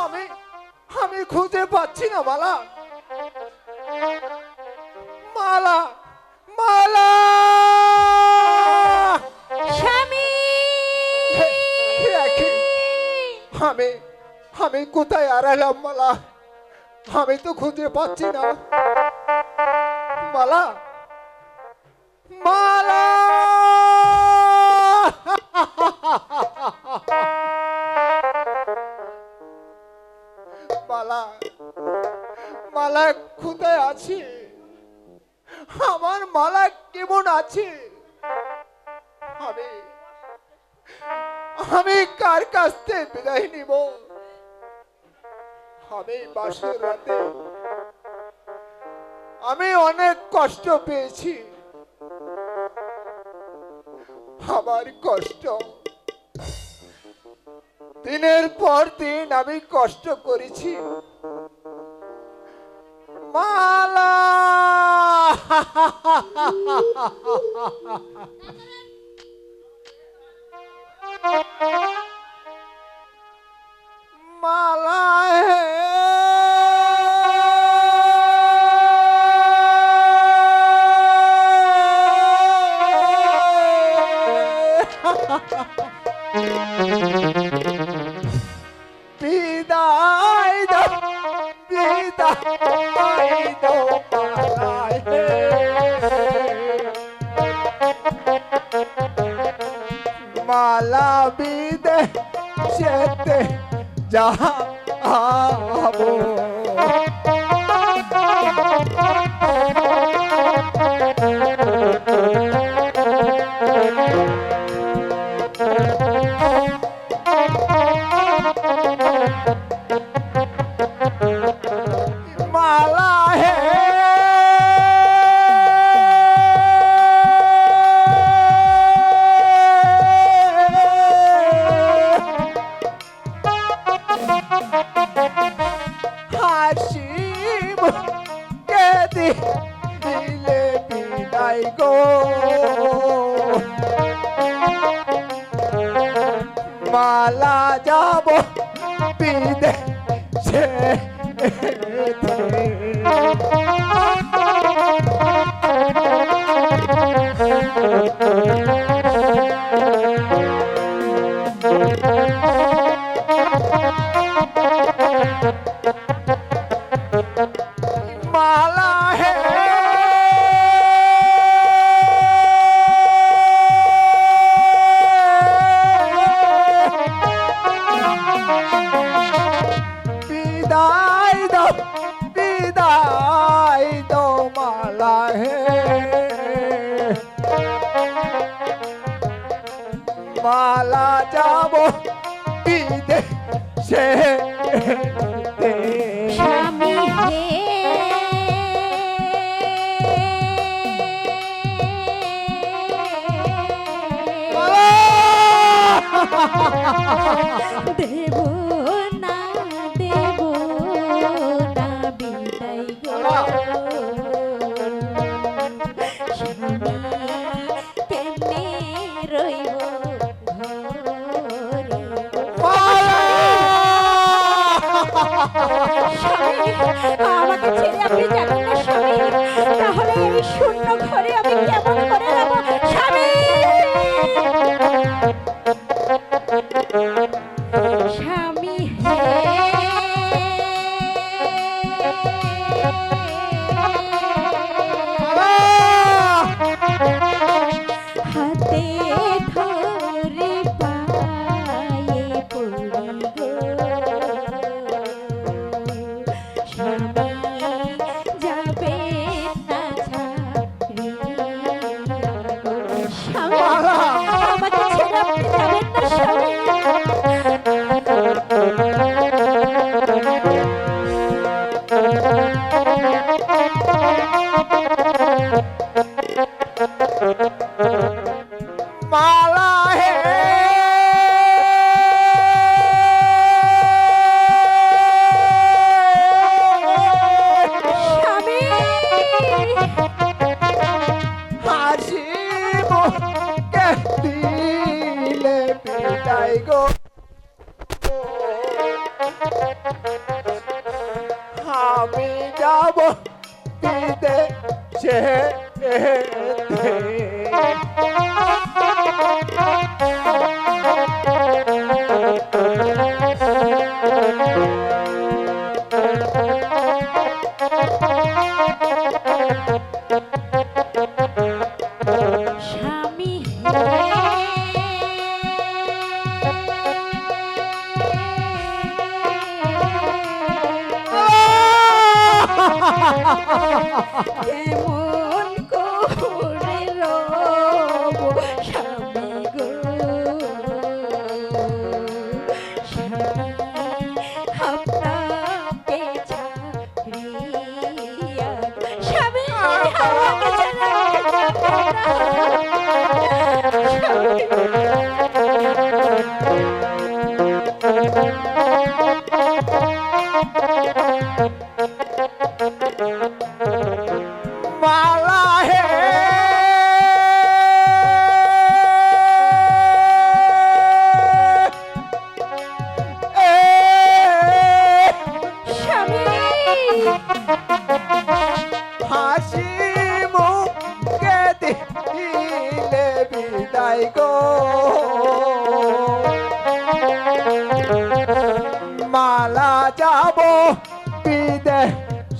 আমি আমি খুঁজে পাচ্ছি না মালা। মালা মালা স্বামী আমি আমি কোথায় হারালাম মালা? আমি তো খুঁজে পাচ্ছি না মালা। মালা মালা মালা কোথায় আছে? আমার মালা কেমন আছে? আমি আমি কার কাছ থেকে বিদায় নিব? আমি বাসের রাতে আমি অনেক কষ্ট পেয়েছি। আমার কষ্ট দিনের পর দিন আমি কষ্ট করেছি মালা। মালা বিদায় দাও, বিদায় দাও মালায়। মালা বিদেশেতে যাবো। মালা হে হাসিব কে দিলে বিদায় গো। মালা যাব বিদেশে মালা হে বিদায় দাও, বিদায় দাও মালা হে। মালা যাব বিদেশে স্বামী হে দেব না দেব না বিদায় গো। স্বামী কেমনে রইব ঘরে গো। স্বামী, আমাকে ছেড়ে আপনি যাবেন না স্বামী। তাহলে এই শূন্য ঘরে আমি কেমন করে রব স্বামী? স্বামী হে হাতে ধরে পায়ে পড়ি গো। স্বামী যাবে না ছাড়ি গো। স্বামী, আমাকে আমি যাব বিদেশে স্বামী কেমন করে রব স্বামী গো স্বামী আপনাকে ছাড়িয়া স্বামী আমাকে ছাড়া মালা হে হাসি মুখে দিলে বিদায় গো মালা যাব বিদেশেতে